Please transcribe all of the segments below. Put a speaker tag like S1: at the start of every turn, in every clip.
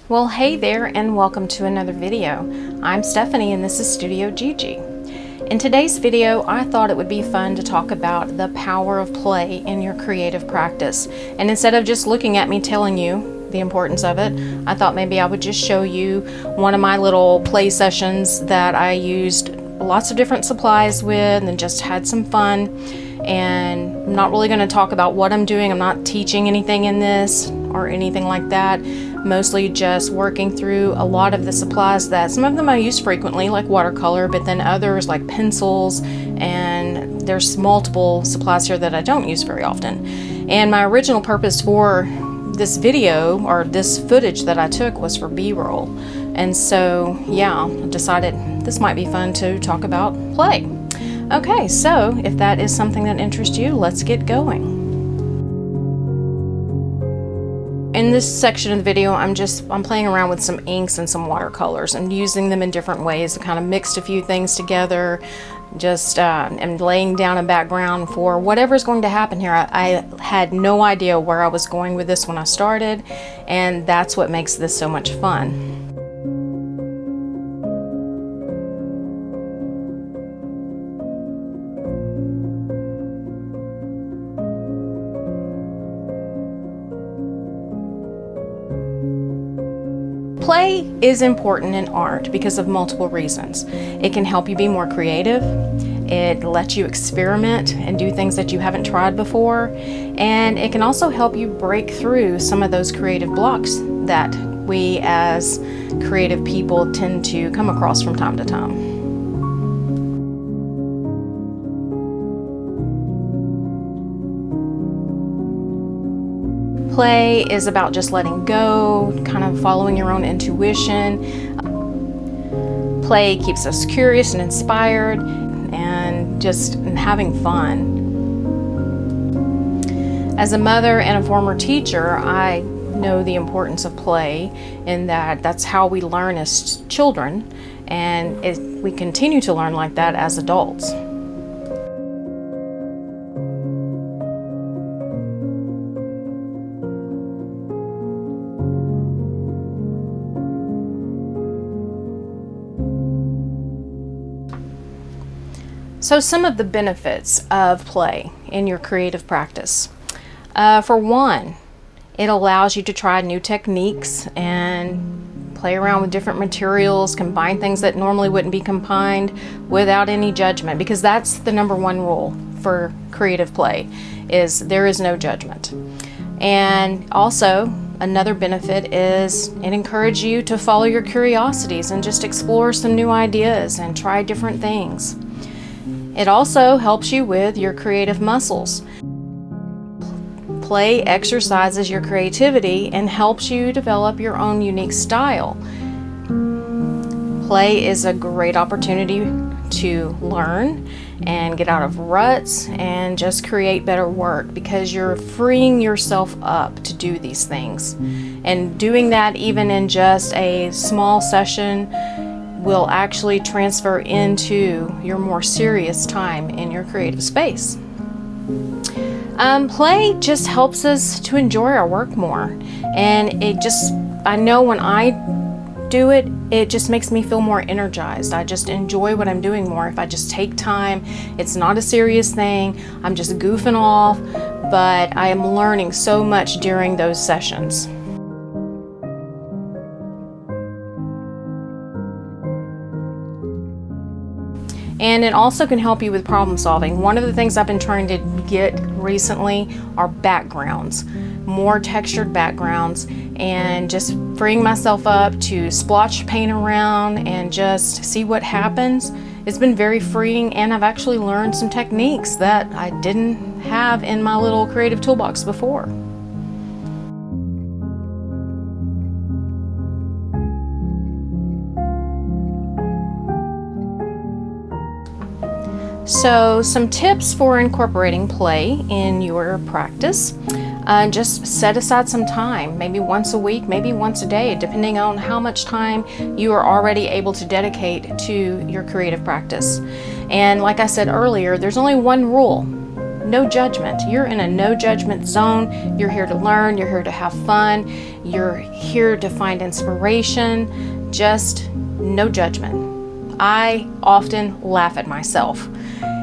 S1: Well, hey there and welcome to another video. I'm Stephanie and this is Studio Gigi. In today's video, I thought it would be fun to talk about the power of play in your creative practice. And instead of just looking at me telling you the importance of it, I thought maybe I would just show you one of my little play sessions that I used lots of different supplies with and just had some fun. And I'm not really going to talk about what I'm doing. I'm not teaching anything in this or anything like that. Mostly just working through a lot of the supplies that some of them I use frequently, like watercolor, but then others like pencils, and there's multiple supplies here that I don't use very often. And my original purpose for this video or this footage that I took was for B-roll. And so yeah, I decided this might be fun to talk about play. Okay, so if that is something that interests you, let's get going. In this section of the video, I'm playing around with some inks and some watercolors and using them in different ways. I kind of mixed a few things together, and laying down a background for whatever's going to happen here. I had no idea where I was going with this when I started, and that's what makes this so much fun. Play is important in art because of multiple reasons. It can help you be more creative, it lets you experiment and do things that you haven't tried before, and it can also help you break through some of those creative blocks that we as creative people tend to come across from time to time. Play is about just letting go, kind of following your own intuition. Play keeps us curious and inspired and just having fun. As a mother and a former teacher, I know the importance of play in that that's how we learn as children, and we continue to learn like that as adults. So some of the benefits of play in your creative practice. For one, it allows you to try new techniques and play around with different materials, combine things that normally wouldn't be combined without any judgment, because that's the number one rule for creative play, is there is no judgment. And also, another benefit is it encourages you to follow your curiosities and just explore some new ideas and try different things. It also helps you with your creative muscles. Play exercises your creativity and helps you develop your own unique style. Play is a great opportunity to learn and get out of ruts and just create better work, because you're freeing yourself up to do these things. And doing that even in just a small session will actually transfer into your more serious time in your creative space. Play just helps us to enjoy our work more, and I know when I do it, it just makes me feel more energized. I just enjoy what I'm doing more if I just take time. It's not a serious thing, I'm just goofing off, but I am learning so much during those sessions. And it also can help you with problem solving. One of the things I've been trying to get recently are backgrounds, more textured backgrounds, and just freeing myself up to splotch paint around and just see what happens. It's been very freeing, and I've actually learned some techniques that I didn't have in my little creative toolbox before. So some tips for incorporating play in your practice. Just set aside some time, maybe once a week, maybe once a day, depending on how much time you are already able to dedicate to your creative practice. And like I said earlier, there's only one rule. no judgment. You're in a no judgment zone. You're here to learn, you're here to have fun, you're here to find inspiration, just no judgment. I often laugh at myself,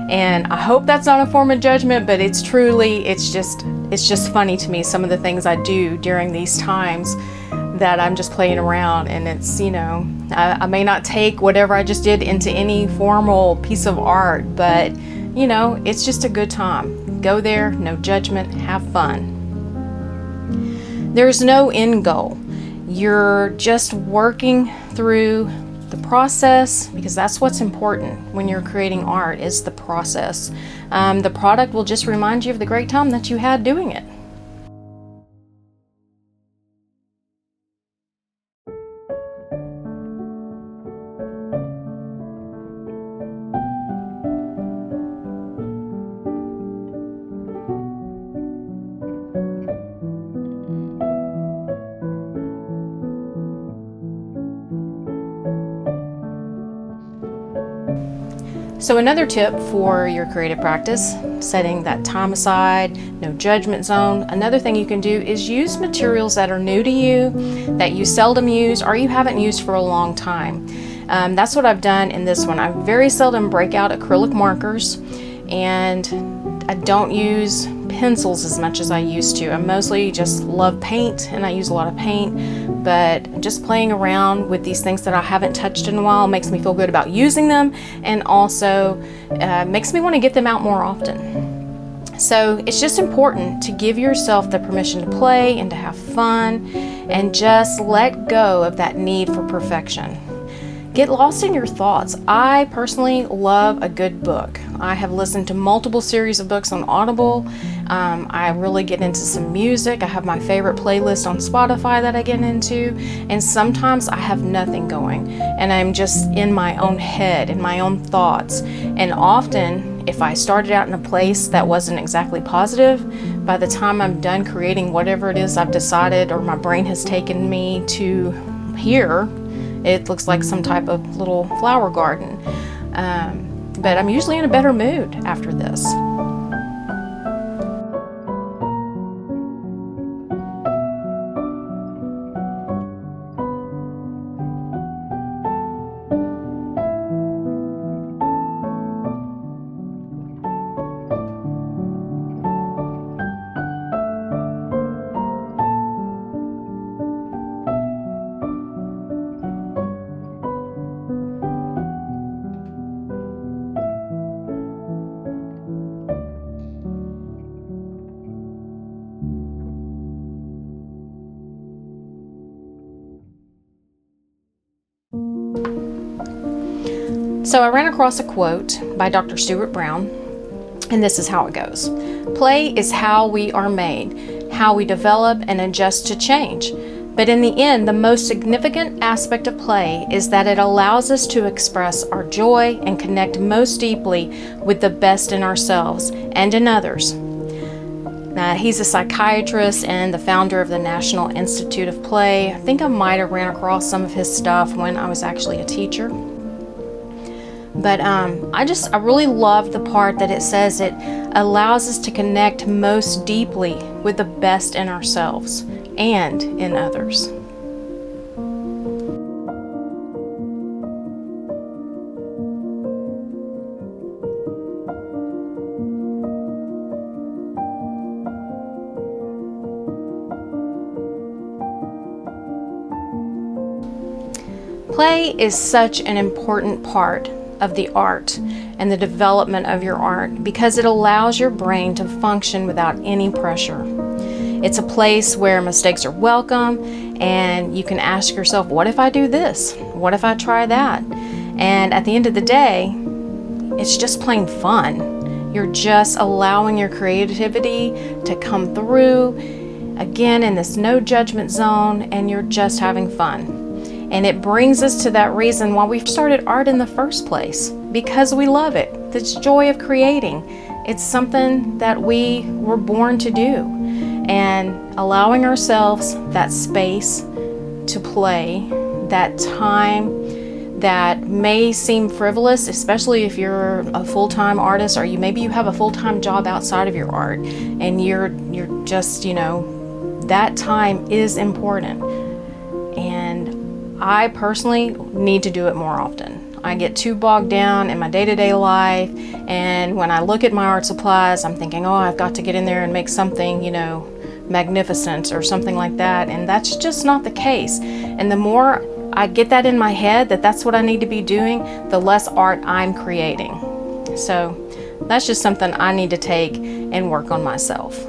S1: and I hope that's not a form of judgment, but it's just funny to me, some of the things I do during these times that I'm just playing around. And it's, I may not take whatever I just did into any formal piece of art, but it's just a good time. Go there, no judgment, have fun. There's no end goal. You're just working through the process, because that's what's important when you're creating art, is the process. The product will just remind you of the great time that you had doing it. So another tip for your creative practice, setting that time aside, no judgment zone. Another thing you can do is use materials that are new to you, that you seldom use or you haven't used for a long time. That's what I've done in this one. I very seldom break out acrylic markers, and I don't use pencils as much as I used to. I mostly just love paint, and I use a lot of paint, but just playing around with these things that I haven't touched in a while makes me feel good about using them, and also makes me want to get them out more often. So it's just important to give yourself the permission to play and to have fun, and just let go of that need for perfection. Get lost in your thoughts. I personally love a good book. I have listened to multiple series of books on Audible. I really get into some music. I have my favorite playlist on Spotify that I get into. And sometimes I have nothing going, and I'm just in my own head, in my own thoughts. And often, if I started out in a place that wasn't exactly positive, by the time I'm done creating whatever it is I've decided or my brain has taken me to here, it looks like some type of little flower garden. But I'm usually in a better mood after this. So I ran across a quote by Dr. Stuart Brown, and this is how it goes. Play is how we are made, how we develop and adjust to change. But in the end, the most significant aspect of play is that it allows us to express our joy and connect most deeply with the best in ourselves and in others. He's a psychiatrist and the founder of the National Institute of Play. I think I might have ran across some of his stuff when I was actually a teacher. But I really love the part that it says it allows us to connect most deeply with the best in ourselves and in others. Play is such an important part of the art and the development of your art because it allows your brain to function without any pressure. It's a place where mistakes are welcome, and you can ask yourself, what if I do this? What if I try that? And at the end of the day, it's just plain fun. You're just allowing your creativity to come through, again, in this no judgment zone, and you're just having fun. And it brings us to that reason why we started art in the first place, because we love it. The joy of creating. It's something that we were born to do. And allowing ourselves that space to play, that time, that may seem frivolous, especially if you're a full-time artist, or maybe you have a full-time job outside of your art, and you're just, that time is important. And I personally need to do it more often. I get too bogged down in my day-to-day life, and when I look at my art supplies, I'm thinking, oh, I've got to get in there and make something, magnificent or something like that, and that's just not the case. And the more I get that in my head that that's what I need to be doing, the less art I'm creating. So that's just something I need to take and work on myself.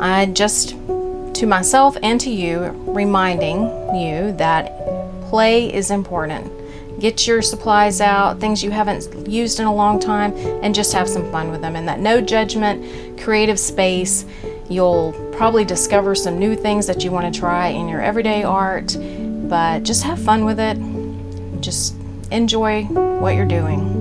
S1: I just, to myself and to you, reminding you that play is important. Get your supplies out, things you haven't used in a long time, and just have some fun with them. And that no judgment, creative space, you'll probably discover some new things that you want to try in your everyday art, but just have fun with it. Just enjoy what you're doing.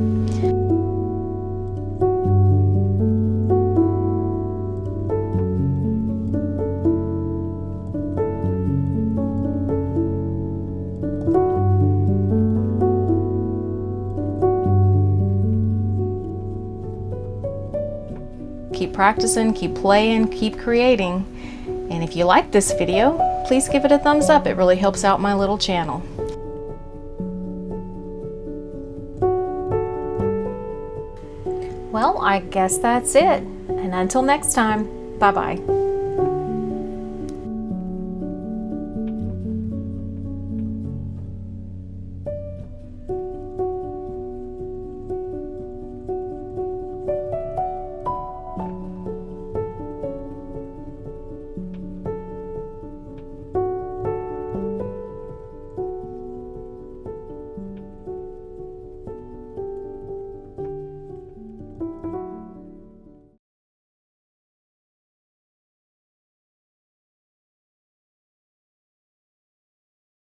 S1: Keep practicing, keep playing, keep creating. And if you like this video, please give it a thumbs up. It really helps out my little channel. Well, I guess that's it. And until next time, bye-bye.